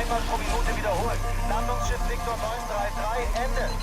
einmal pro Minute wiederholen. Landungsschiff Victor 933, Ende.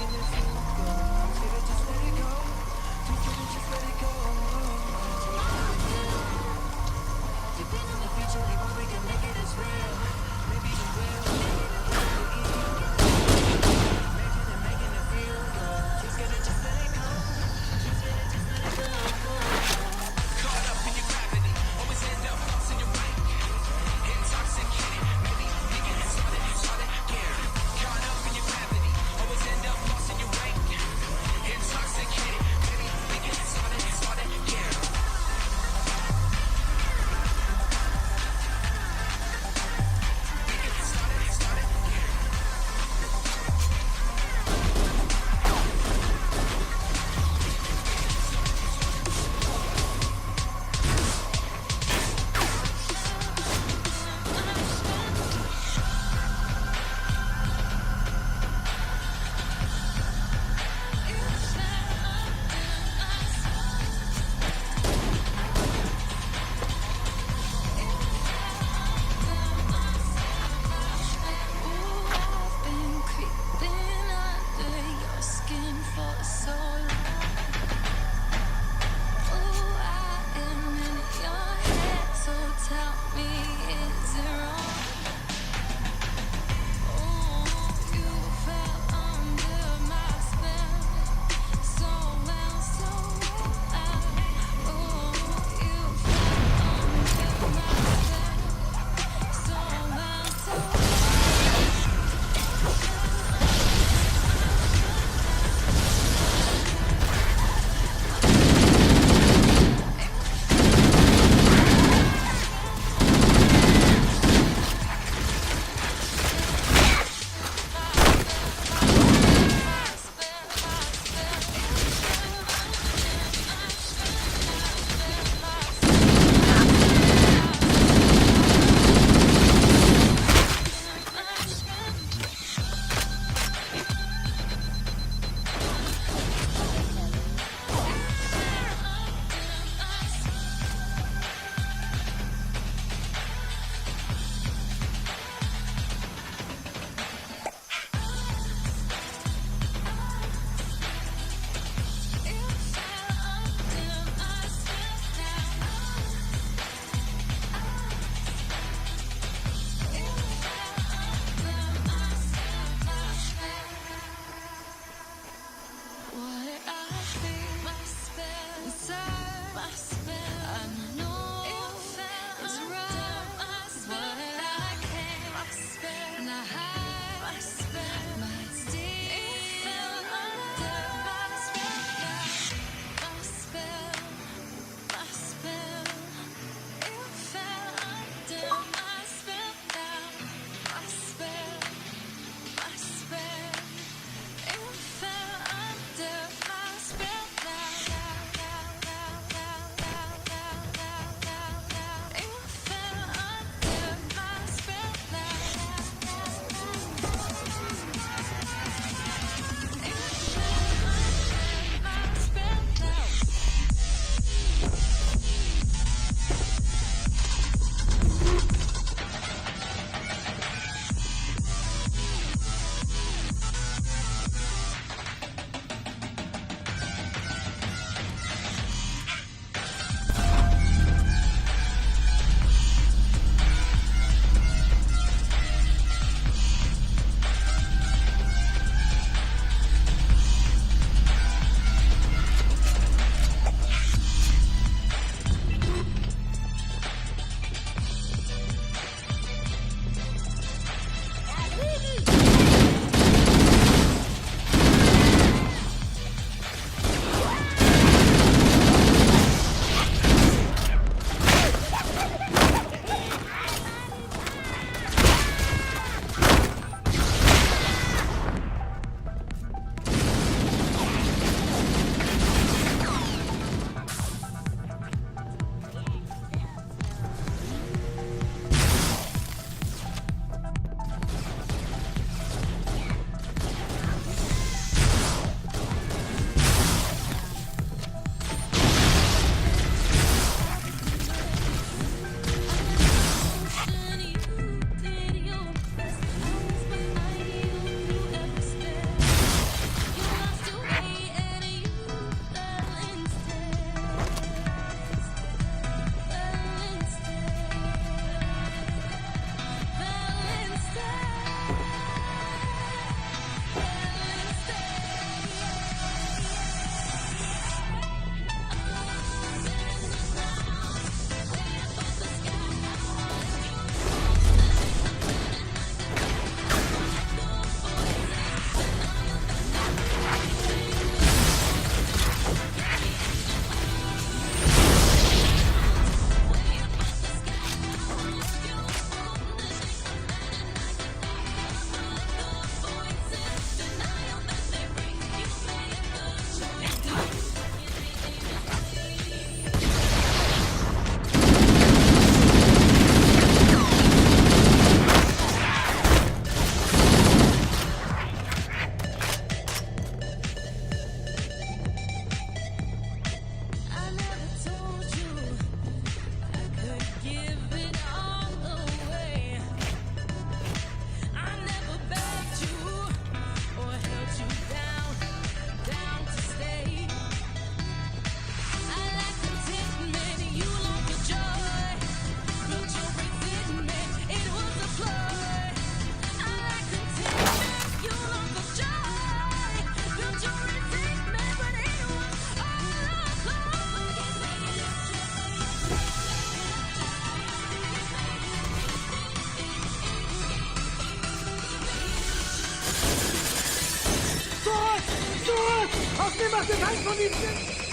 Zurück! Zurück! Aus mir macht ihr keinen von diesen...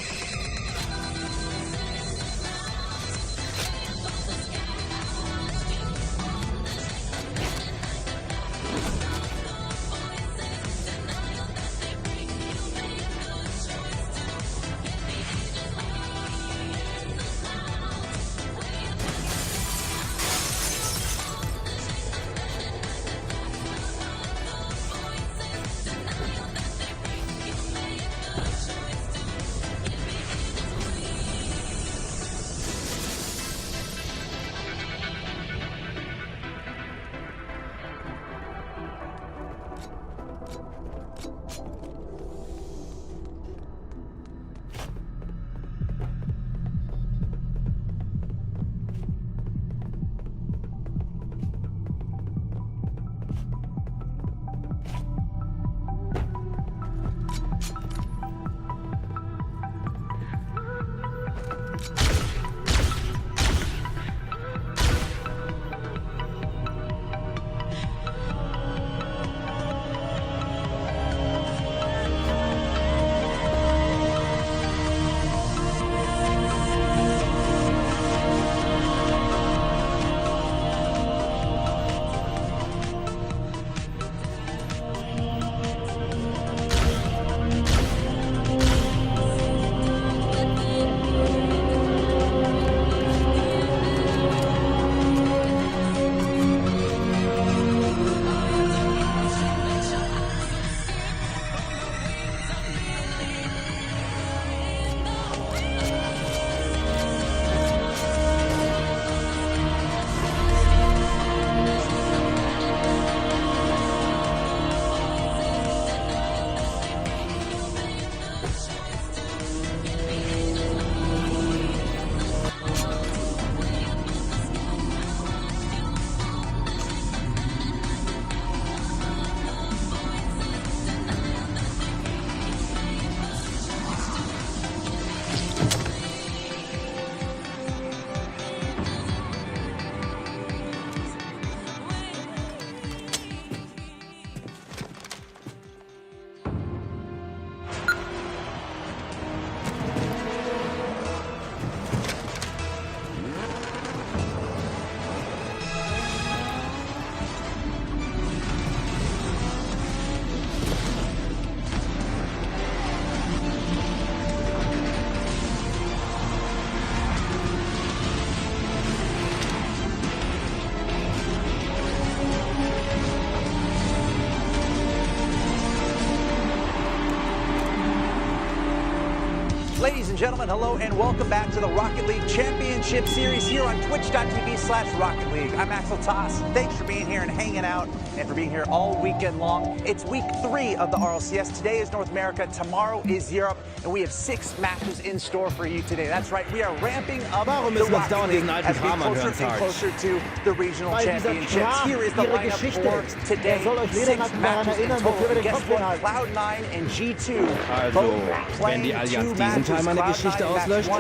Ladies and gentlemen, hello and welcome back to the Rocket League Championship Series here on twitch.tv/Rocket League. I'm Axel Toss. Thanks for being here and hanging out and for being here all weekend long. It's week 3 of the RLCS. Today is North America, tomorrow is Europe, and we have 6 matches in store for you today. That's right, we are ramping up the Rocket League as we get closer and closer to the regional championships. Here is the lineup for today. 6 matches in total. Guess what? Cloud9 and G2 both playing 2 matches. Teil meine Geschichte auslöscht,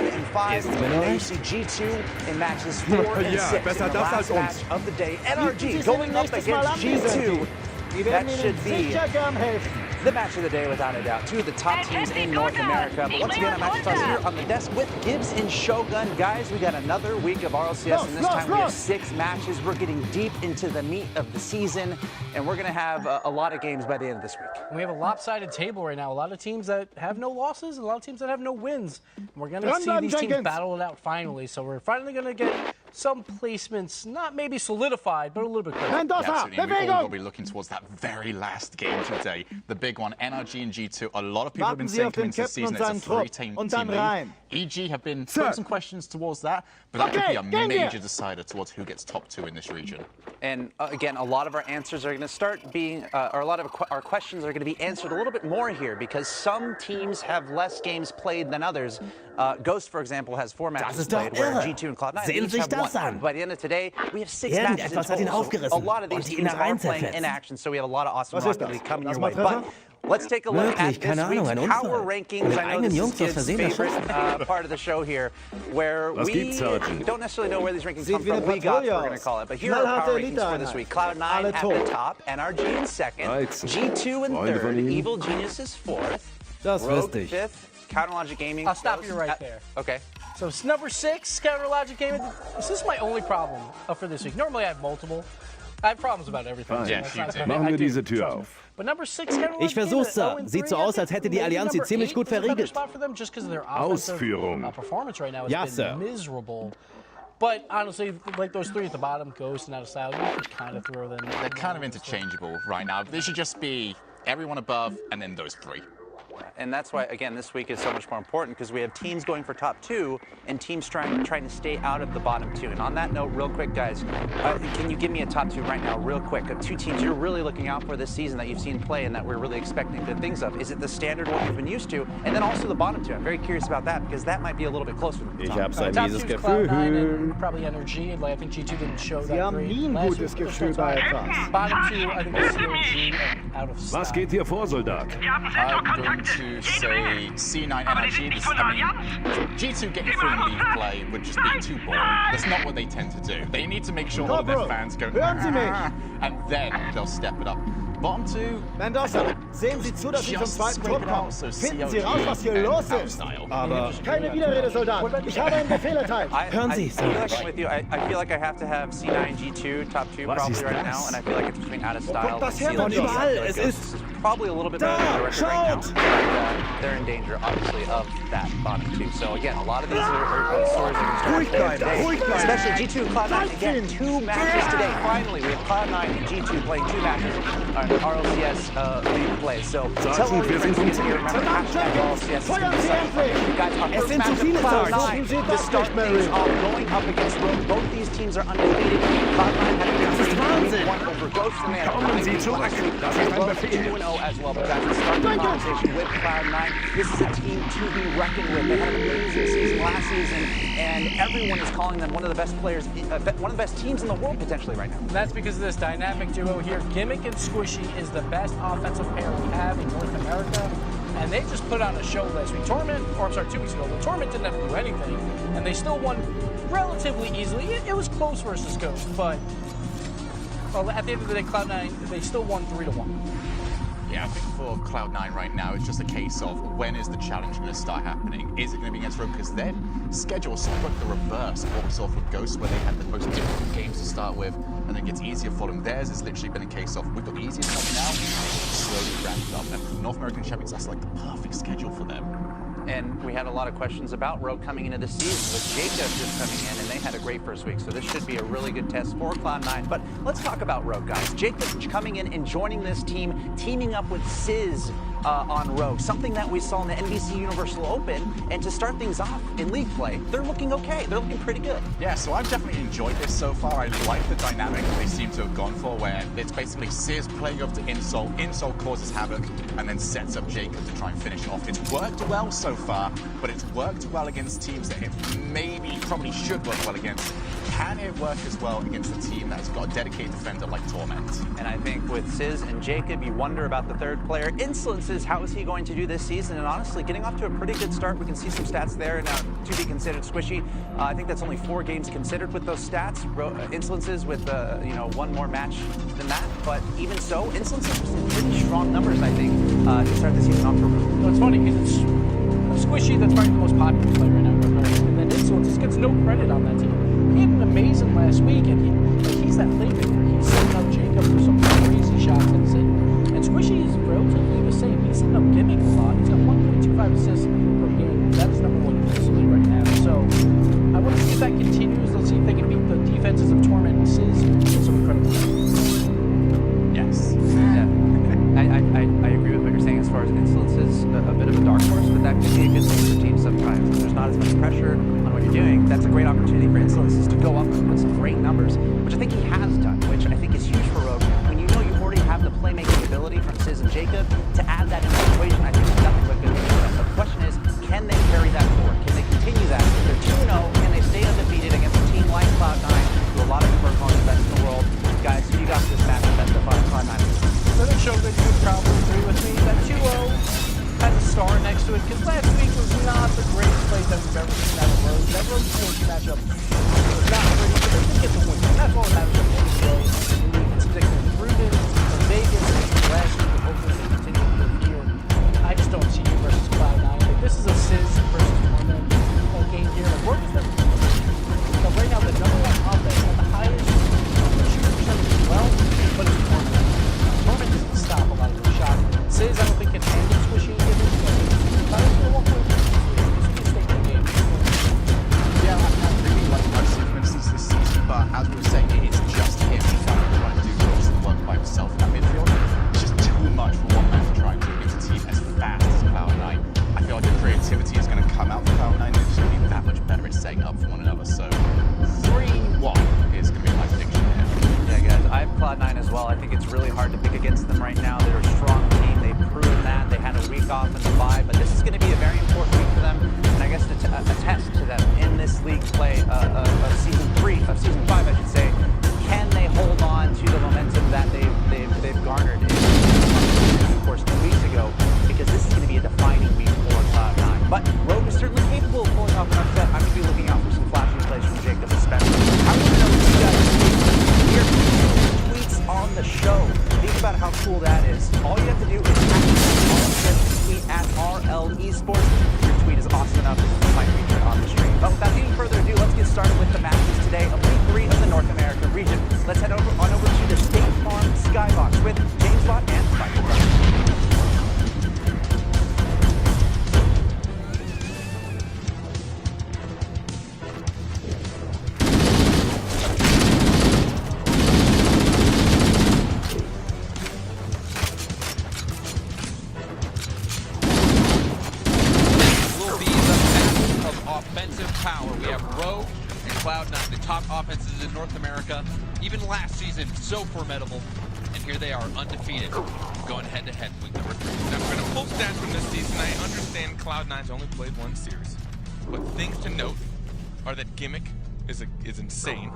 ist mir G2 in matches 4 and 6 in the last match of the day. NRG going up against G2. That should be the match of the day without a doubt. 2 of the top teams in North America. But once again, I'm actually here on the desk with Gibbs and Shogun. Guys, we got another week of RLCS, and this time we have 6 matches. We're getting deep into the meat of the season, and we're going to have a lot of games by the end of this week. We have a lopsided table right now. A lot of teams that have no losses and a lot of teams that have no wins. We're going to see these teams battle it out finally. So we're finally going to get some placements, not maybe solidified, but a little bit closer. Yeah, absolutely. We all will be looking towards that very last game today. The big one, NRG and G2. A lot of people have been saying coming into the season it's a 3-team league. EG have been putting some questions towards that, but that could be a major decider towards who gets top 2 in this region. And again, a lot of our answers are going to start being, or a lot of our questions are going to be answered a little bit more here because some teams have less games played than others. Ghost, for example, has 4 matches played, where G2 and Cloud9 each have 1. By the end of today, we have 6 matches in total. So a lot of these teams are playing in action, so we have a lot of awesome Rocket League coming your way. But Let's take a look at this week's Power Rankings. I know this is Skid's favorite part of the show here, where we don't necessarily know where these rankings come from. We got, we're going to call it. But here are our Power Rankings for this week. Cloud9 at the top, NRG in second, G2 in third, Evil Genius is fourth, Rogue fifth, Counterlogic Gaming. I'll stop you right there. Okay. So it's number 6, Counterlogic Gaming. This is my only problem for this week. Normally I have multiple. I have problems about everything. Machen wir diese Tür auf. But number 6, Ich versuch's, Sir. Sieht so aus, als hätte die Allianz sie ziemlich gut verriegelt. Ausführung. Performance right now has Yes, been miserable. But honestly, like those 3 at the bottom, Ghost and Out of Style, you could kind of throw them. They're kind of interchangeable right now. They should just be everyone above and then those 3. And that's why, again, this week is so much more important because we have teams going for top 2 and teams trying to stay out of the bottom 2. And on that note, real quick, guys, can you give me a top 2 right now, real quick, of 2 teams you're really looking out for this season that you've seen play and that we're really expecting good things of? Is it the standard one you've been used to? And then also the bottom 2. I'm very curious about that because that might be a little bit closer to the top. Ich hab's ein Top mieses 2 is Cloud9 Gefühl. and probably NRG. Like, I think G2 didn't show Sie that haben great nie ein last gutes week. Gefühl bei etwas. Bottom 2, I think it's COG and Out of Style. Was geht hier vor, Soldat? I'm going to say C9 NRG. G2 getting free league play would just be too boring. That's not what they tend to do. They need to make sure all of their fans go, and then they'll step it up. Bottom 2. Mendoza, sehen Sie zu, dass Sie zum zweiten Tor kommen. Finden Sie raus, was hier los ist. Aber keine Widerrede, Soldat. Ich habe einen Befehl erteilt. Hören Sie, Sir. I feel like I have to have C9, G2, top 2 probably right now, and I feel like it's between Out of Style and Von CLG. überall, es ist Probably a little bit better than the record right now. They're in danger, obviously, of that bottom 2. So again, a lot of these are stories that can start today. Especially G2 and Cloud9 again, 2 matches today. Finally, we have Cloud9 and G2 playing 2 matches on RLCS league play. So tell all your friends to get here. Remember, hashtag RLCS. Guys, our first match of Cloud9 to start things off going up against Rogue. Both these teams are undefeated. Cloud9 had a 3-1 over Ghost, and they had a 2-0 as well, but that's the start of the conversation with Cloud9. This is a team to be reckoned with. They had an amazing season last season, and everyone is calling them one of the best players, one of the best teams in the world potentially right now. And that's because of this dynamic duo here. Gimmick and Squishy is the best offensive pair we have in North America, and they just put on a show last week. 2 weeks ago, the Torment didn't have to do anything, and they still won relatively easily. It was close versus Ghost, but at the end of the day, Cloud9, they still won 3-1. Yeah, I think for Cloud9 right now, it's just a case of when is the challenge going to start happening? Is it going to be against Rogue? Because their schedule is sort of like the reverse of what we saw for Ghost, where they had the most difficult games to start with, and then it gets easier for them. Theirs has literally been a case of we've got the easiest stuff now, slowly ramped up. And for North American champions, that's like the perfect schedule for them. And we had a lot of questions about Rogue coming into this season with Jacob just coming in, and they had a great first week. So this should be a really good test for Cloud9. But let's talk about Rogue, guys. Jacob coming in and joining this team, teaming up with Sizz on Rogue, something that we saw in the NBC Universal Open. And to start things off in league play, they're looking okay. They're looking pretty good. Yeah, so I've definitely enjoyed this so far. I like the dynamic they seem to have gone for, where it's basically Sizz playing up to Insult, Insult causes havoc, and then sets up Jacob to try and finish off. It's worked well so far, but it's worked well against teams that it probably should work well against. Can it work as well against a team that's got a dedicated defender like Torment? And I think with Sizz and Jacob, you wonder about the third player. Insolences, how is he going to do this season? And honestly, getting off to a pretty good start. We can see some stats there. Now, to be considered Squishy, I think that's only 4 games considered with those stats. Insolences with, one more match than that. But even so, Insolences was in pretty strong numbers, I think, to start the season off for Rogue. Well, it's funny because it's Squishy that's probably the most popular player right now. And then Insolences gets no credit on that team. He had an amazing last week, and he's that playmaker. He's setting up Jacob for some crazy shots and Squishy is relatively the same. He's setting up Gimmick a lot. He's got 1.25 assists per game. That's number 1 easily right now. So I want to see if that continues. Let's see if they can beat the defenses of Torment and Sizz with some incredible games. Yes. Yeah. I agree with what you're saying as far as Insolences, a bit of a dark horse, but that could be a good thing for teams sometimes. If there's not as much pressure on what you're doing, that's a great opportunity for Insolences to go up and put some great numbers, which I think he has done, which I think is huge for Rogue. When you know you already have the playmaking ability from Sizz and Jacob, to add that into the equation, I think is nothing but good for them. The question is, can they carry that forward? Can they continue that? If they're 2-0, can they stay undefeated against a team like Cloud9, who a lot of people are calling the best in the world? Guys, you got this match best of Cloud9. Doesn't show that you would probably agree with me that 2 bar next to it, because last week was not the greatest play that we've ever seen out of Rogue. That Rogue Forge matchup was not pretty, but they did get the win. And that's all that matters at the end of the day. And we can stick with Ruben from Vegas last week, and hopefully they continue to do it here. I just don't see you versus Cloud9. Like, this is a Sizz versus Torment game here. Like, Rogue is never right now the number one offense at the highest shooting percentage as well, but it's Torment. Torment doesn't stop a lot of those shots. Sizz, I don't think can handle Squishy and give it. I don't think walk away from this. This would be a statement game. Yeah, I really like our sequences this season, but as we were saying, it's just him trying to do most of the work by himself in that midfield. It's just too much for one man to try and do against a team as fast as Cloud9. I feel like the creativity is going to come out for Cloud9. They're just going to be that much better at setting up for one another. So 3-1 is going to be my prediction here. Yeah, guys, I have Cloud9 as well. I think it's really hard to pick against them right now. They're a strong team. They've proven that. They had a week off in the bye, but this is going to be a very important week for them. And I guess to attest to them in this league play of season 5, I should say, can they hold on to the momentum that they've garnered of course 2 weeks ago? Because this is going to be a defining week for Cloud9. But Rogue is certainly capable of pulling off an upset. I'm going to be looking out for some flashy plays from Jacob especially. I want to know what you guys think. Here, tweets on the show. Think about how cool that is. All you have to do is tweet at RL Esports. Your tweet is awesome enough to might feature on the stream. But without any further ado, let's get started with the matches today of Week 3 of the North America region. Let's head on over to the State Farm Skybox with James Lott and Michael Brown. Offenses in North America, even last season, so formidable, and here they are, undefeated, going head-to-head week number 3. Now, we're going to pull stats from this season. I understand Cloud9's only played one series, but things to note are that Gimmick is insane.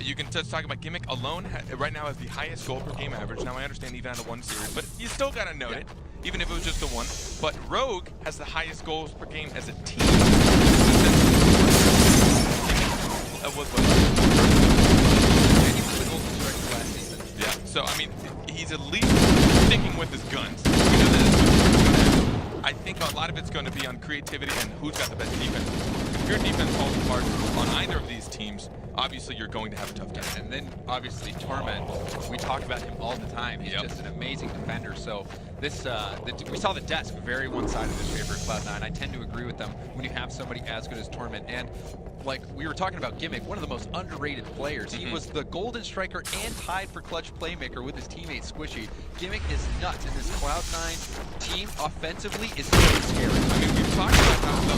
You can just talk about Gimmick alone right now has the highest goal per game average. Now, I understand even out of one series, but you still got to note it, even if it was just the one. But Rogue has the highest goals per game as a team. Yeah, so I mean, he's at least sticking with his guns. I think a lot of it's going to be on creativity and who's got the best defense. If your defense falls apart on either of these teams, obviously you're going to have a tough time. And then obviously Torment, we talk about him all the time. He's just an amazing defender. So this, we saw the desk very one-sided in favor of Cloud9. I tend to agree with them when you have somebody as good as Torment. And like we were talking about Gimmick, one of the most underrated players. He was the golden striker and tied for clutch playmaker with his teammate Squishy. Gimmick is nuts, and this Cloud9 team offensively is very scary. I mean, we've talked about how the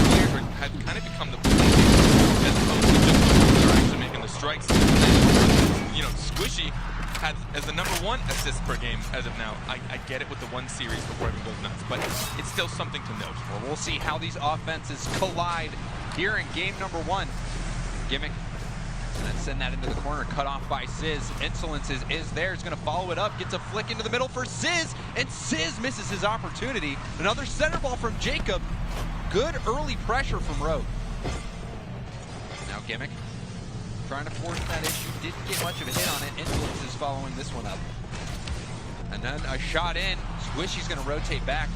players have kind of become the playmakers as opposed to just the ones that are actually making the strikes. And then, you know, Squishy has as the #1 assist per game as of now. I get it with the one series before everyone goes nuts, but it's still something to note. Well, we'll see how these offenses collide here in game number 1. Gimmick, and then send that into the corner, cut off by Sizz. Insolence is there, he's gonna follow it up, gets a flick into the middle for Sizz, and Sizz misses his opportunity. Another center ball from Jacob. Good early pressure from Rogue. Now Gimmick trying to force that issue, didn't get much of a hit on it. Insolence is following this one up. And then a shot in, Squishy's gonna rotate back.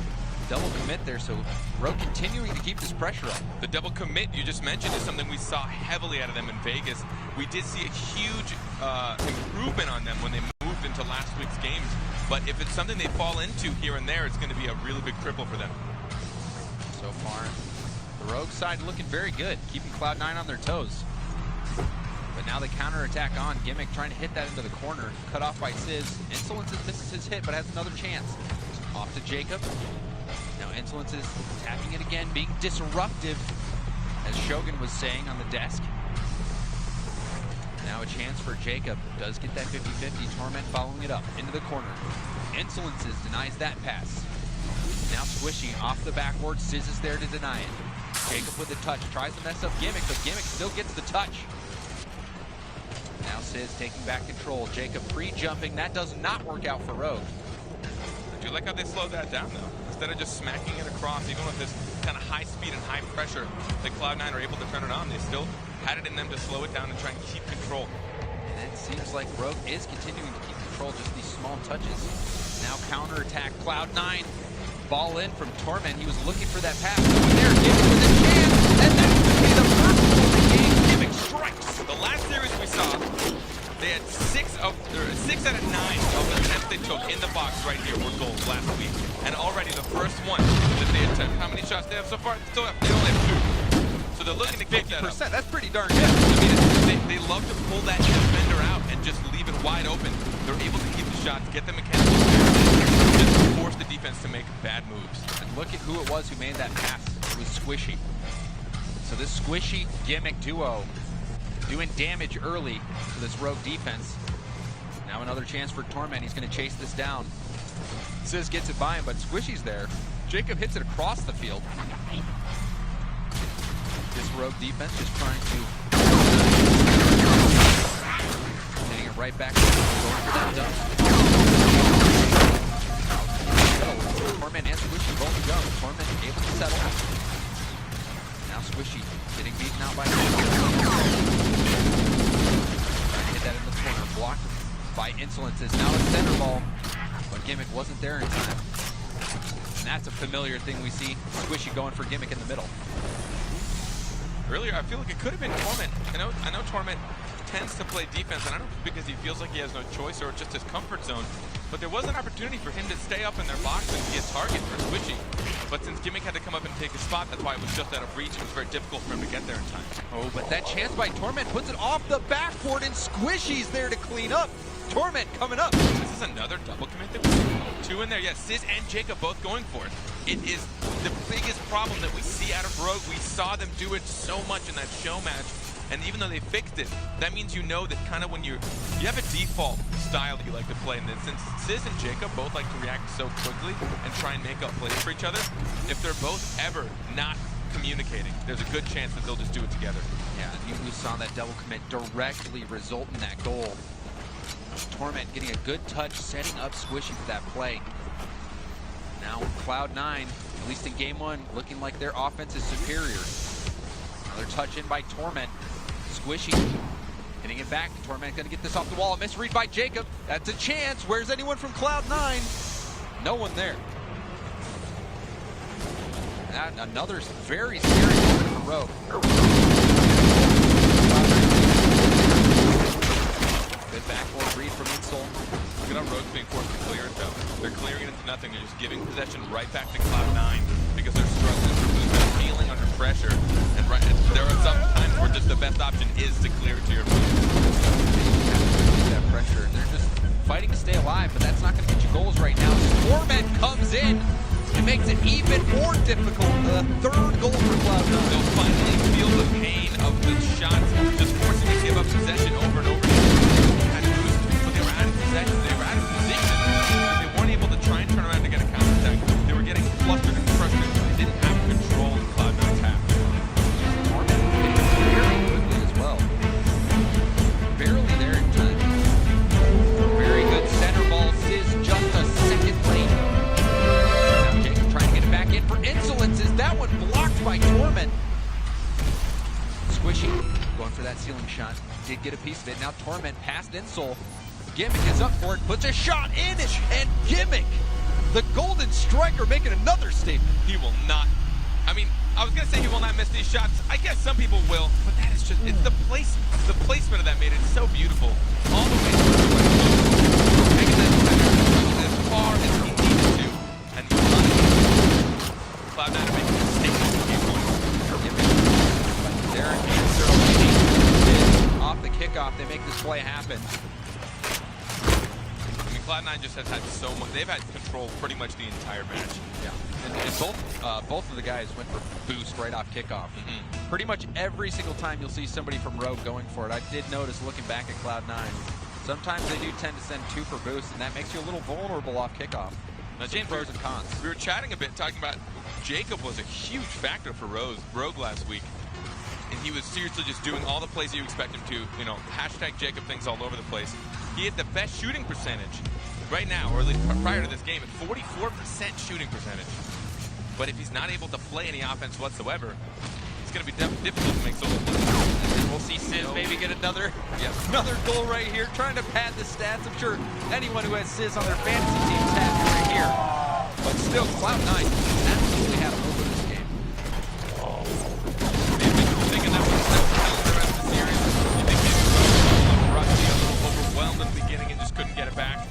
Double commit there, so Rogue continuing to keep this pressure up. The double commit you just mentioned is something we saw heavily out of them in Vegas. We did see a huge improvement on them when they moved into last week's games. But if it's something they fall into here and there, it's going to be a really big cripple for them. So far, the Rogue side looking very good, keeping Cloud9 on their toes. But now the counterattack on. Gimmick trying to hit that into the corner. Cut off by Sizz. Insolence misses his hit, but has another chance. Off to Jacob. Now Insolence is attacking it again, being disruptive, as Shogun was saying on the desk. Now a chance for Jacob. Does get that 50-50. Torment following it up into the corner. Insolence denies that pass. Now Squishy off the backboard. Sizz is there to deny it. Jacob with the touch. Tries to mess up Gimmick, but Gimmick still gets the touch. Now Sizz taking back control. Jacob pre-jumping. That does not work out for Rogue. do like how they slowed that down, though. Instead of just smacking it across, even with this kind of high speed and high pressure that Cloud9 are able to turn it on, they still had it in them to slow it down and try and keep control. And it seems like Rogue is continuing to keep control, just these small touches. Now counterattack, Cloud9. Ball in from Torment. He was looking for that pass. There, Gimmick with a chance, and that's going to be the first goal of the game. Gimmick strikes. The last series we saw, they had 6 out of 9 of the attempts they took in the box right here were goals last week. And already the first one that they attempted, how many shots they have so far? They only have 2. So they're looking to kick that up. That's pretty darn good. I mean, they love to pull that defender out and just leave it wide open. They're able to keep the shots, get the mechanical clearance, just force the defense to make bad moves. And look at who it was who made that pass. It was Squishy. So this Squishy Gimmick duo doing damage early to this Rogue defense. Now another chance for Torment. He's going to chase this down. Sizz gets it by him, but Squishy's there. Jacob hits it across the field. This Rogue defense just trying to hitting it right back. Going for that dump. Torment and Squishy both go. Torment able to settle. Now Squishy getting beaten out by hit that in the corner, blocked by Insolences. Now it's center ball, but Gimmick wasn't there in time. And that's a familiar thing we see. Squishy going for Gimmick in the middle. Earlier, I feel like it could have been Torment. I know Torment tends to play defense, and I don't know if it's because he feels like he has no choice or just his comfort zone. But there was an opportunity for him to stay up in their box and be a target for Squishy. But since Gimmick had to come up and take a spot, that's why it was just out of reach. It was very difficult for him to get there in time. Oh, but that chance by Torment puts it off the backboard, and Squishy's there to clean up. Torment coming up. This is another double commit that we see. 2 in there. Yes, Sizz and Jacob both going for it. It is the biggest problem that we see out of Rogue. We saw them do it so much in that show match. And even though they fixed it, that means you know that kind of when you have a default style that you like to play. And then since Sizz and Jacob both like to react so quickly and try and make up plays for each other, if they're both ever not communicating, there's a good chance that they'll just do it together. Yeah, you saw that double commit directly result in that goal. Torment getting a good touch, setting up Squishy for that play. Now Cloud9, at least in game 1, looking like their offense is superior. Another touch in by Torment. Squishy hitting it back. Torment gonna get this off the wall. A misread by Jacob. That's a chance. Where's anyone from Cloud9? No one there. That, another very scary moment for Rogue. Good backboard read from Insol. Look at how Rogue's being forced to clear it, though. They're clearing it into nothing. They're just giving possession right back to Cloud9 because they're struggling for movement, feeling under pressure. And there are some times where just the best option is to clear it to your opponent. That pressure, and they're just fighting to stay alive, but that's not going to get you goals right now. Torment comes in and makes it even more difficult. The 3rd goal for Cloud9. They'll finally feel the pain of the shots, just forcing to give up possession over and over again. But they were out of possession. They were out of position. They weren't able to try and turn around to get a counterattack. They were getting flustered and frustrated. They didn't have control of Cloud9's half. Torment very quickly as well. Barely there in time. Very good center ball. Sizz just a second late. Now Jacob trying to get it back in for Insolences. That one blocked by Torment. Squishy going for that ceiling shot. Did get a piece of it. Now Torment past Insol. Gimmick is up for it, puts a shot in it, and Gimmick, the golden striker, making another statement. He will not. I mean, I was gonna say he will not miss these shots. I guess some people will, but that is just, it's the placement of that made it so beautiful. All the way through the right, making that as far as he needed to, and Cloud9 are making a statement in game 1. Darren Hanser off the kickoff, they make this play happen. I mean, Cloud9 just has had so much. They've had control pretty much the entire match. Yeah, and both of the guys went for boost right off kickoff. Pretty much every single time you'll see somebody from Rogue going for it. I did notice looking back at Cloud9, sometimes they do tend to send 2 for boost, and that makes you a little vulnerable off kickoff. Now, James, pros and cons. We were chatting a bit, talking about Jacob was a huge factor for Rogue last week. And he was seriously just doing all the plays you expect him to, hashtag Jacob things all over the place. he had the best shooting percentage right now, or at least prior to this game, at 44% shooting percentage. But if he's not able to play any offense whatsoever, it's going to be difficult to make solo plays. And we'll see Sizz maybe get another goal right here, trying to pad the stats. I'm sure anyone who has Sizz on their fantasy team's happy right here. But still, Cloud9 absolutely had a hold of this game. Thinking that was the rest of the series. You think maybe Rogue rusty, a little overwhelmed in the beginning and just couldn't get it back?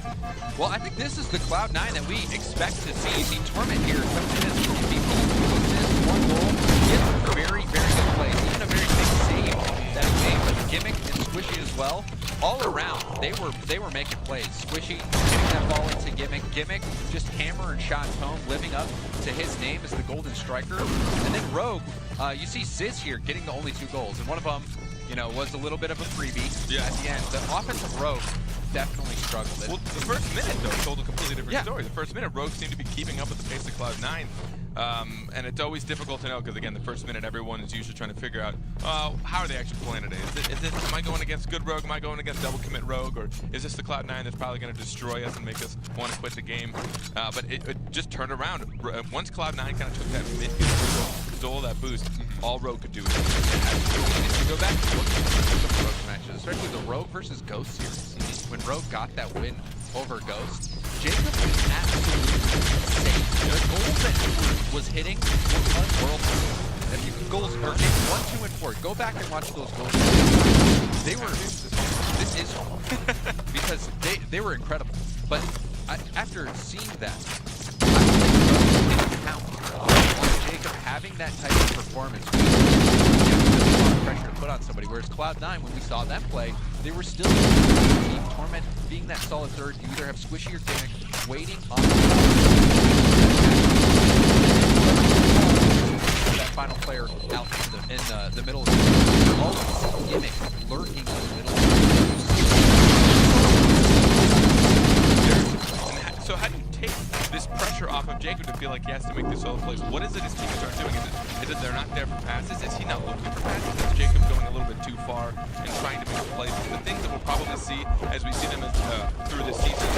Well, I think this is the Cloud9 that we expect to see. The Torment here comes in as the MVP. 2 assists, 1 goal. He had some very, very good plays. Even a very big save that he made. But Gimmick and Squishy as well. All around, they were making plays. Squishy getting that ball into Gimmick. Gimmick just hammering shots home, living up to his name as the Golden Striker. And then Rogue, you see Sizz here getting the only 2 goals. And one of them, you know, was a little bit of a freebie at the end. The offensive Rogue definitely struggled. Well, the first minute, though, told a completely different story. The first minute, Rogue seemed to be keeping up with the pace of Cloud9. And it's always difficult to know because, again, the first minute, everyone is usually trying to figure out, how are they actually playing today? Am I going against good Rogue? Am I going against double commit Rogue? Or is this the Cloud9 that's probably going to destroy us and make us want to quit the game? But it just turned around. Once Cloud9 kind of took that midfield, stole that boost, all Rogue could do was if you go back and look at the Rogue matches, especially the Rogue versus Ghost series, when Rogue got that win over Ghost, Jacob was absolutely insane. The goals that he was hitting were unworldly. If you goals or 1, 2, and 4, go back and watch those goals. They were because they were incredible. But after seeing that, I didn't count on Jacob having that type of performance. A lot of pressure to put on somebody. Whereas Cloud9, when we saw them play, they were still team Torment being that solid third. You either have Squishy or Gimmick waiting on that final player out in the middle of the all of Gimmick lurking in the middle. So how do you take this pressure off of Jacob to feel like he has to make these solo plays? What is it his teammates are doing? Is it they're not there for passes? Is he not looking for passes? Is Jacob going a little bit too far and trying to make the plays? The things that we'll probably see as we see them through this season,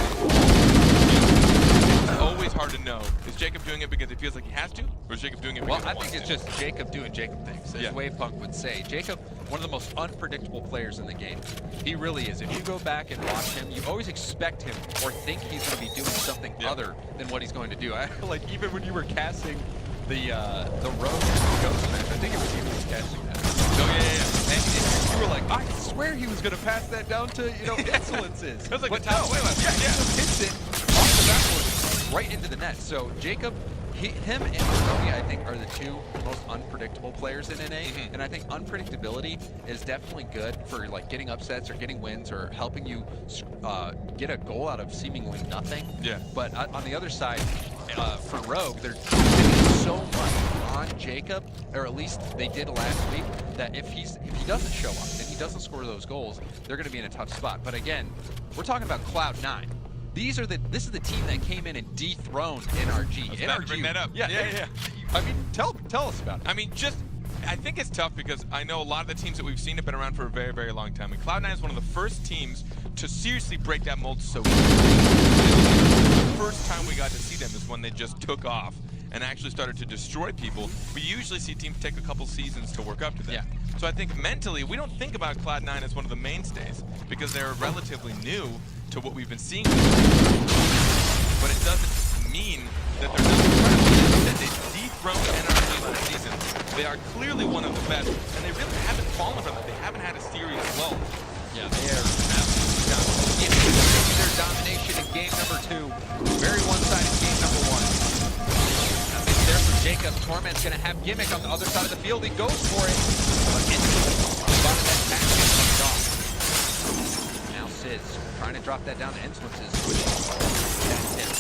it's always hard to know. Is Jacob doing it because he feels like he has to? Or is Jacob doing it because he wants to? Well, I think it's just Jacob doing Jacob things, as Wavepunk would say. Jacob, one of the most unpredictable players in the game. He really is. If you go back and watch him, you always expect him or think he's going to be doing something other than what he's going to do. Like even when you were casting the Rogue Ghost match, I think it was you who was casting that. Oh yeah. And you were like, I swear he was going to pass that down to, Insolences. That was like the top play last He just hits it off the backboard right into the net. So Jacob, him and Tony, I think, are the 2 most unpredictable players in NA. And I think unpredictability is definitely good for like getting upsets or getting wins or helping you get a goal out of seemingly nothing. Yeah. But on the other side, for Rogue, they're depending so much on Jacob, or at least they did last week, that if he doesn't show up, if he doesn't score those goals, they're going to be in a tough spot. But again, we're talking about Cloud9. This is the team that came in and dethroned NRG. NRG, bring that up. Yeah. I mean, tell us about it. I mean, I think it's tough because I know a lot of the teams that we've seen have been around for a very, very long time. And Cloud9 is one of the first teams to seriously break that mold so easily. The first time we got to see them is when they just took off and actually started to destroy people. We usually see teams take a couple seasons to work up to that. Yeah. So I think mentally, we don't think about Cloud9 as one of the mainstays because they're relatively new to what we've been seeing. But it doesn't mean that they're not incredible. They dethroned NRG last season. They are clearly one of the best, and they really haven't fallen from it. They haven't had a serious lull. Yeah, they are absolutely dominant. If you continue their domination in game number 2, very one-sided game number 1. It's there for Jacob. Torment's going to have Gimmick on the other side of the field. He goes for it. But spotted that back gets off. Now Sizz trying to drop that down to Insolences. That's him.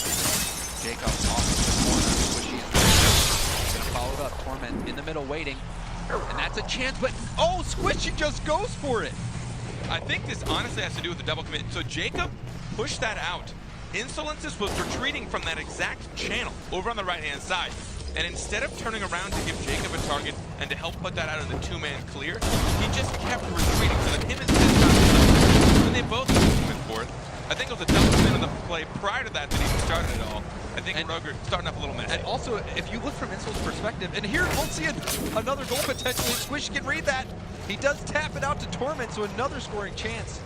Jacob off the corner. Squishy is going to follow it up. Torment in the middle waiting. And that's a chance, but Squishy just goes for it. I think this honestly has to do with the double commit. So Jacob pushed that out. Insolences was retreating from that exact channel over on the right-hand side. And instead of turning around to give Jacob a target and to help put that out of the 2-man clear, he just kept retreating so that him and Sizz got when they both moved for it. I think it was a double spin on the play prior to that that even started it all. I think Rogue starting up a little messy. And also, if you look from Insol's perspective, and here we'll see another goal potentially. Squish can read that. He does tap it out to Torment, so another scoring chance.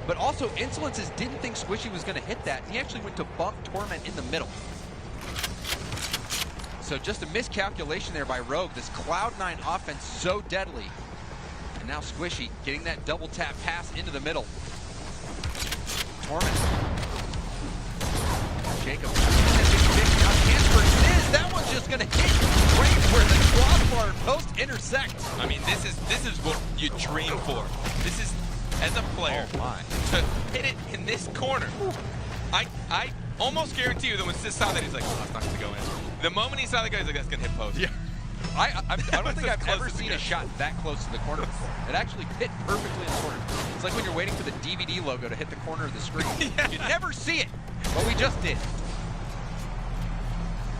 But also, Insolences didn't think Squishy was going to hit that. He actually went to bump Torment in the middle. So just a miscalculation there by Rogue. This Cloud9 offense so deadly. And now Squishy getting that double tap pass into the middle. Torment. Jacob. Now chance for Sizz. That one's just gonna hit right where the crossbar post intersects. I mean, this is what you dream for. This is, as a player, to hit it in this corner. I almost guarantee you that when Sizz saw that, he's like, oh, it's not gonna go in. The moment he saw the guy, he's like, that's gonna hit post. Yeah. I don't think I've ever seen a shot that close to the corner before. It actually hit perfectly in the corner. It's like when you're waiting for the DVD logo to hit the corner of the screen. Yeah. You never see it, but we just did.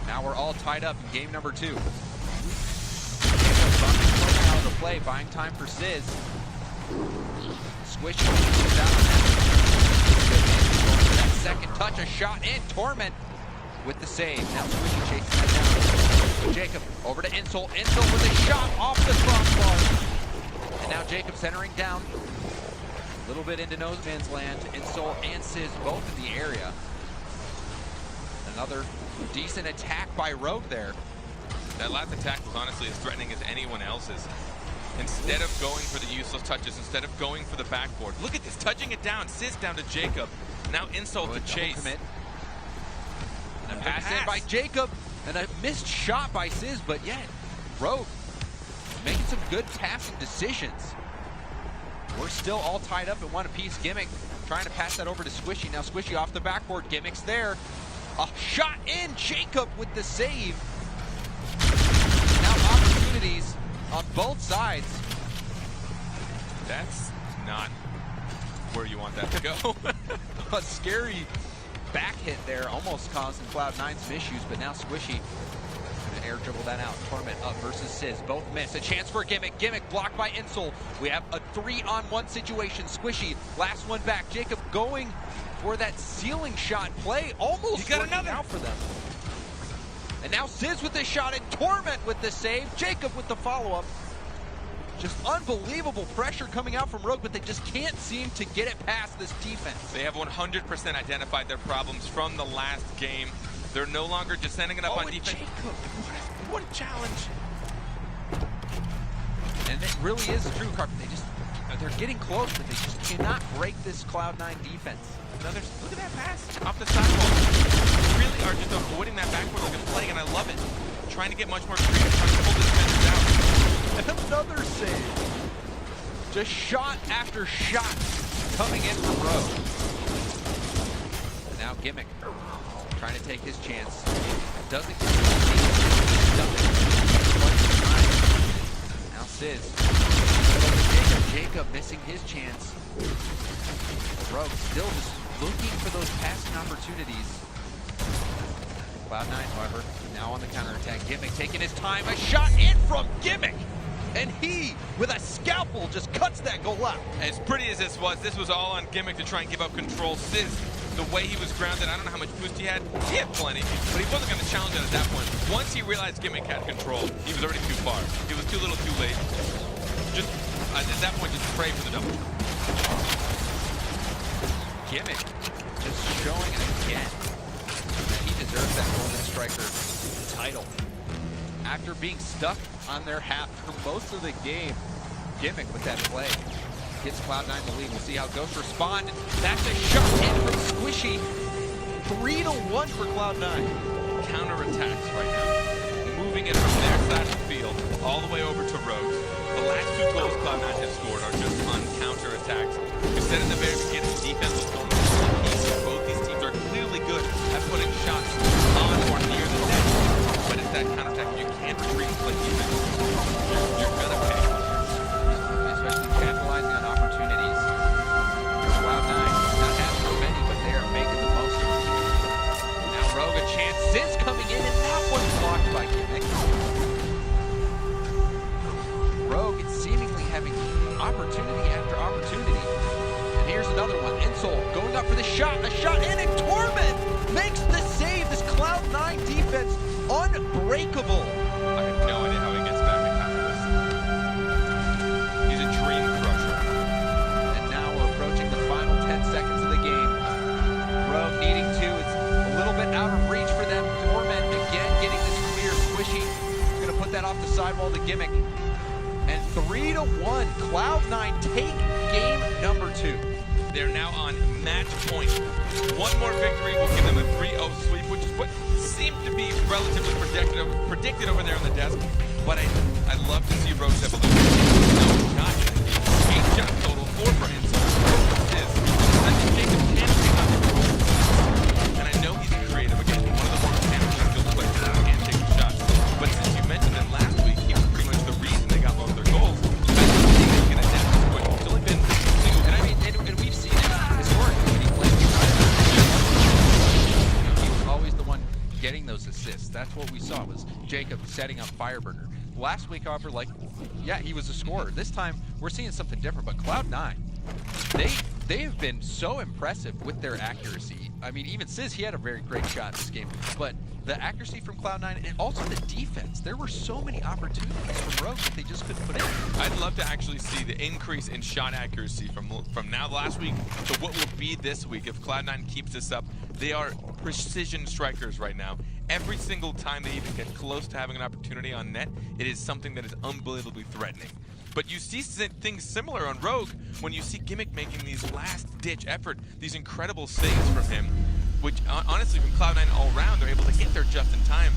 Now we're all tied up in game number 2. Out of the play, buying time for Sizz. Squish is out on that second touch, a shot in. Torment with the save. Now Squishy chasing that down. Jacob over to Insol. Insol with a shot off the crossbar. And now Jacob centering down. A little bit into no man's land. Insol and Sizz both in the area. Another decent attack by Rogue there. That last attack was honestly as threatening as anyone else's. Instead of going for the useless touches, instead of going for the backboard. Look at this, touching it down. Sizz down to Jacob. Now Insol to chase. Commit. And a pass in by Jacob. And a missed shot by Sizz, but yet Rogue making some good passing decisions. We're still all tied up at one apiece. Gimmick trying to pass that over to Squishy. Now Squishy off the backboard. Gimmick's there. A shot in. Jacob with the save. Now opportunities on both sides. That's not where you want that to go. A scary back hit there, almost causing Cloud9 some issues, but now Squishy gonna air dribble that out. Torment up versus Sizz, both miss. A chance for Gimmick. Gimmick blocked by Insol. We have a 3-on-1 situation. Squishy, last one back. Jacob going for that ceiling shot play, almost working out for them. And now Sizz with the shot and Torment with the save. Jacob with the follow-up. Just unbelievable pressure coming out from Rogue, but they just can't seem to get it past this defense. They have 100% identified their problems from the last game. They're no longer just sending it up on defense. Jacob. What a challenge. And it really is true, Carpet. They're getting close, but they just cannot break this Cloud9 defense. Look at that pass off the sidewall. They really are just avoiding that backward like a plague, and I love it. Trying to get much more creative, trying to pull the defenders out. Another save. Just shot after shot coming in from Rogue. And now Gimmick trying to take his chance. Doesn't get now Sizz. Jacob missing his chance. Rogue still just looking for those passing opportunities. Cloud9, however, now on the counterattack. Gimmick taking his time. A shot in from Gimmick. And he, with a scalpel, just cuts that goal out. As pretty as this was all on Gimmick to try and give up control. Sizz, the way he was grounded, I don't know how much boost he had plenty, but he wasn't going to challenge it at that point. Once he realized Gimmick had control, he was already too far. He was too little too late. Just, at that point, just pray for the double. Gimmick just showing again that he deserves that Golden Striker title. After being stuck on their half for most of the game, Gimmick with that play gets Cloud9 the lead. We'll see how Ghost respond. That's a shot in from Squishy. 3-1 for Cloud9. Counterattacks right now. Moving it from their side of the field all the way over to Rogue. The last 2 goals Cloud9 have scored are just on counterattacks. We said in the very beginning, the defense was going to be easy. Both these teams are clearly good at putting shots on or near the net. But it's that counterattack you can't retreat and play defense. You're gonna pay. Especially capitalizing on opportunities. Cloud9 not having so many, but they are making the most of them. Now Rogue a chance. Sizz coming in, and that one's blocked by Gimmick. Rogue is seemingly having opportunity after opportunity. And here's another one. Insol going up for the shot. A shot in, and Torment makes the save. This Cloud9 defense unbreakable. I have no idea how he gets back in time for this. He's a dream crusher. And now we're approaching the final 10 seconds of the game. Rogue needing to. It's a little bit out of reach for them. Torment again getting this clear. Squishy is going to put that off the sidewall to Gimmick. And 3-1, Cloud9 take game number 2. They're now on match point. One more victory will give them a 3-0 sweep, which is what seemed to be relatively predicted over there on the desk. But I love to see Rogue's evolution. No shot. 8 shot total, 4 for Insult. I think Jacob can pick up the role. And I know he's creative again. One of the more mechanical skilled players who can take the shots. But since you mentioned that last week, he was pretty much the reason they got most of their goals. I think he's going to adapt to it. It's only been 2. And I mean, and we've seen it historically when he played. He was always the one getting those assists. That's what we saw, was Jacob setting up Fireburner. Last week, however, yeah, he was a scorer. This time, we're seeing something different. But Cloud9, they have been so impressive with their accuracy. I mean, even Sizz, he had a very great shot this game. But the accuracy from Cloud9 and also the defense. There were so many opportunities from Rogue that they just couldn't put in. I'd love to actually see the increase in shot accuracy from now last week to what will be this week if Cloud9 keeps this up. They are precision strikers right now. Every single time they even get close to having an opportunity on net, it is something that is unbelievably threatening. But you see things similar on Rogue when you see Gimmick making these last-ditch effort, these incredible saves from him, which honestly from Cloud9 all around, they're able to get there just in time,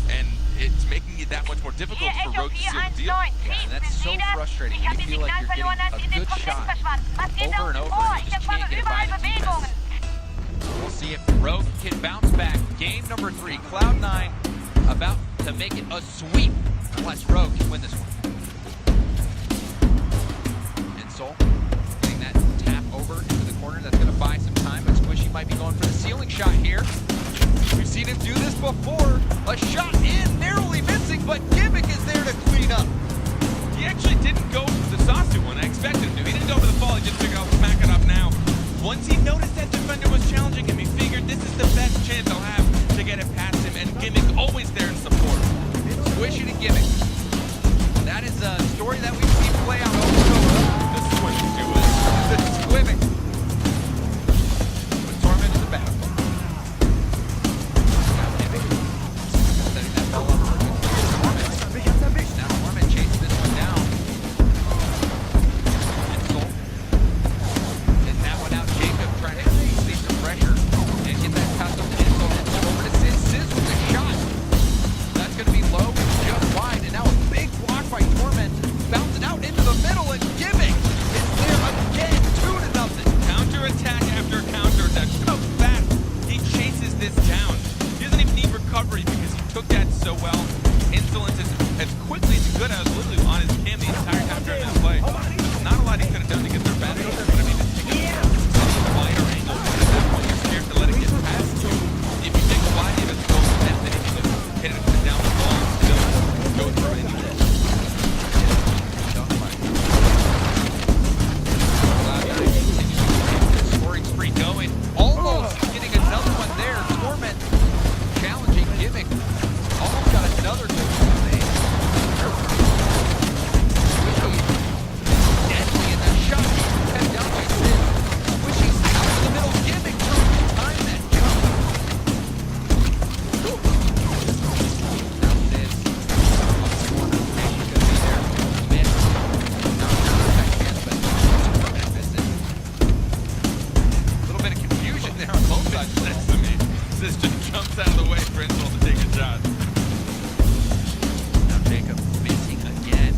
and it's making it that much more difficult for Rogue to seal the deal. Yeah, and that's so frustrating when you feel like you're getting a good shot over and over and you just can't get by the defense. We'll see if Rogue can bounce back. Game number 3, Cloud9 about to make it a sweep unless Rogue can win this one. Insole getting that tap over into the corner. That's going to buy some time, but Squishy might be going for the ceiling shot here. We've seen him do this before. A shot in, narrowly missing, but Gimmick is there to clean up. He actually didn't go for the Sasu one. I expected him to. He didn't go for the fall. He just figured, I'll smack it up now. Once he noticed that defender was challenging him, he figured this is the best chance I'll have to get it past him, and Gimmick always there in support. Squishy to Gimmick. That is a story that we've seen play out over and over. The Squimmick do it. The Squimmick. But Torment in the back. Now Gimmick setting that ball up for Torment. Now Torment chasing this one down. Insult. Getting that one out. Jacob trying to save some pressure and get that pass up to Insult. Insult over to Sizz. Sizz with a shot. That's going to be low, just wide, and now a big block by Torment, bouncing out into the middle, and Gimmick is there again, 2-0. Counter-attack after counter-attack. Look how fast he chases this down. He doesn't even need recovery because he took that so well. Insolence is as quickly as he could. I was literally on his cam the entire time during that play. There's not a lot he could have done to get their back over, but I mean, just take a wider angle. At that point, you're scared to let it get past you. If you take a wide, you have to go for that, then you can hit it down the ball and still go through it. Scoring spree going, almost getting another one there. Torment challenging Gimmick, almost got another good save. Deadly in that shot, head down by Sizz. Squishy's out in the middle. Gimmick trying to time that jump. Now Sizz off the corner. He's gonna be there. Mid. Now that chance, but Torment misses. A little bit of confusion there on both sides. Next to me. This just jumps out of the way for Insult to take a shot. Now Jacob missing again.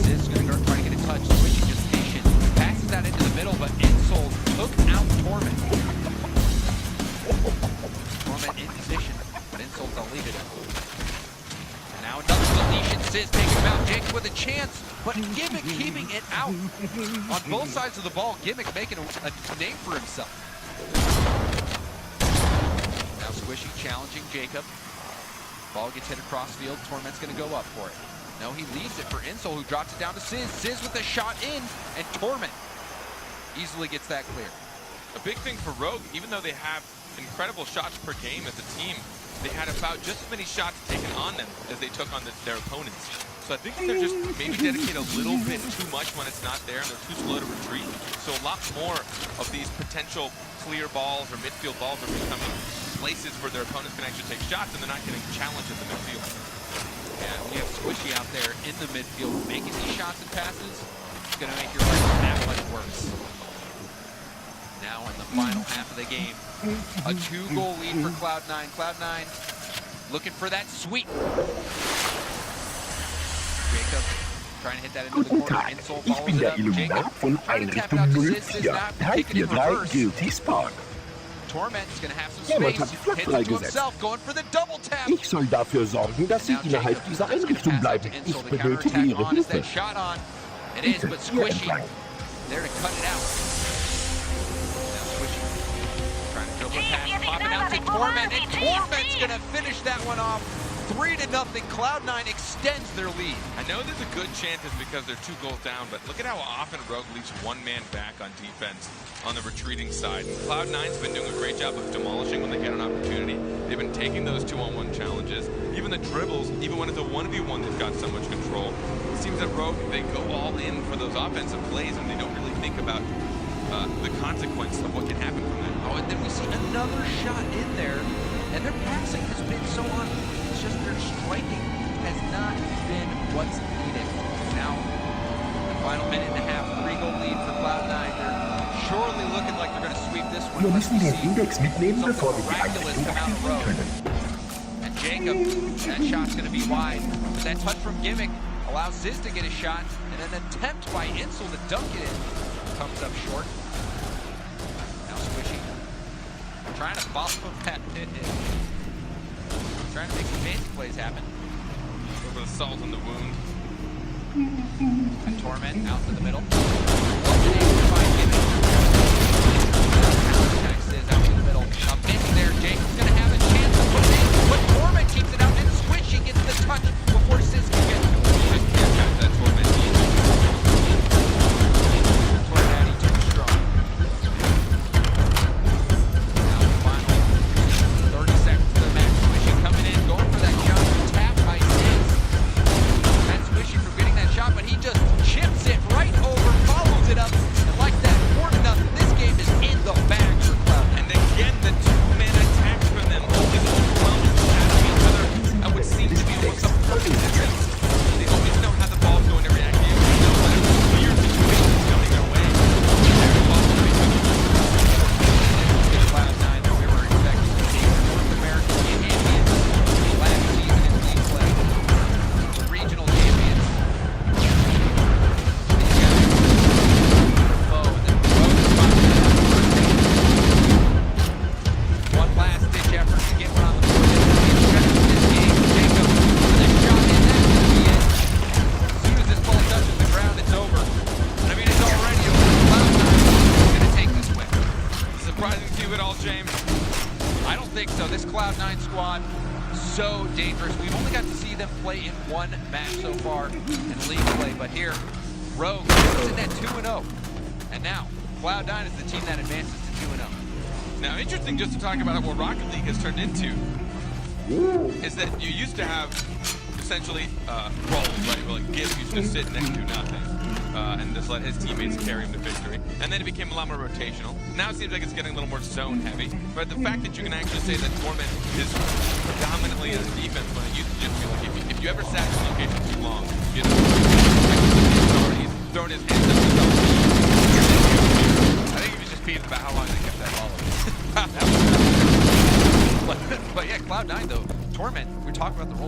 Sizz is going to try to get a touch. Squishy just patient. Passes that into the middle, but Insult took out Torment. Torment in position, but Insult deleted it. And now another deletion. Sizz taking him out. Jacob with a chance, but Gimmick keeping it out. On both sides of the ball, Gimmick making a name for himself. Now Squishy challenging Jacob. Ball gets hit across field. Torment's going to go up for it. No, he leaves it for Insult, who drops it down to Sizz. Sizz with a shot in, and Torment easily gets that clear. a big thing for Rogue, even though they have incredible shots per game as a team, they had about just as many shots taken on them as they took on their opponents. So I think they're just maybe dedicate a little bit too much when it's not there, and they're too slow to retreat. So a lot more of these potential clear balls or midfield balls are becoming places where their opponents can actually take shots, and they're not getting challenged at the midfield. Yeah, when you have Squishy out there in the midfield making these shots and passes, it's going to make your life that much worse. Now in the final half of the game, a 2-goal lead for Cloud9. Cloud9 looking for that sweep. Jacob trying to hit that into the corner. Insole follows it up. Jacob trying to tap it out to Sis. Sis not kicking in reverse. Torment's going to have some space. Hits it to himself, going for the double tap. Ich soll dafür sorgen, dass Sie innerhalb dieser Einrichtung bleiben. Ich benötige Ihre Hilfe. Shot on. It is, but Squishy there to cut it out. Now Squishy trying to dribble a pass, popping out to Torment, and Torment's going to finish that one off. 3-0. Cloud9 extends their lead. I know there's a good chance it's because they're 2 goals down, but look at how often Rogue leaves one man back on defense on the retreating side. Cloud9's been doing a great job of demolishing when they get an opportunity. They've been taking those 2-on-1 challenges. Even the dribbles, even when it's a 1v1, they've got so much control. It seems that Rogue, they go all in for those offensive plays, and they don't really think about the consequence of what can happen from that. Oh, and then we see another shot in there, and their passing has been so on. It's just their striking has not been what's needed. Now, the final minute and a half, 3-goal lead for Cloud9. They're surely looking like they're going to sweep this one. Wir müssen den Index mitnehmen, bevor wir die Miraculous Einrichtung come out of aktivieren Rogue. können. And Jacob, that shot's going to be wide. But that touch from Gimmick allows Ziz to get a shot, and an attempt by Insel to dunk it in comes up short. Now Squishy trying to follow that pit in. Trying to make some fancy plays happen. A little bit of salt in the wound. And Torment out to the middle. By Gimmick. Attack Ziz out to the middle. A miss there. Jacob's going to have a chance to put it in, but Torment keeps it out, and Squishy gets the touch before Ziz can get to it. That Torment needs. Tornado too strong. Now the final 30 seconds to the match. Squishy coming in, going for that jump. Tap by Ziz. That's Squishy for getting that shot, but he just chips it right over, follows it up, and like that, 4-0. This game is in the bag for Cloud. And again, the 2-man attacks from them only overwhelming each other. That would seem to be almost a perfect system. They always know how the ball's going to react. They always know when there's weird situations coming their way. Cloud9 that we were expecting to see North American champions last season in league play. The regional champions. These guys one last ditch effort to get one on the board. This game, Jacob with a shot in, that's going to be it. As soon as this ball touches the ground, it's over. I mean, it's already over. Cloud9 is going to take this win. Surprising to you at all, James? I don't think so. This Cloud9 squad, so dangerous. We've only got to see them play in one match so far in league play, but here, Rogue is in at 2-0. And now, Cloud9 is the team that advances to 2-0. Now, interesting just to talk about what Rocket League has turned into is that you used to have essentially roles, right? Where like Gibbs used to sit next to nothing and just let his teammates carry him to victory. And then it became a lot more rotational. Now it seems like it's getting a little more zone heavy. But the fact that you can actually say that Torment is predominantly a defense when it used to just be like if you ever sat in a location too long, he's throwing his hands up his own. I think he was just peeved about how long they kept that ball over. But yeah, Cloud9 though, Torment, we're talking about the rules.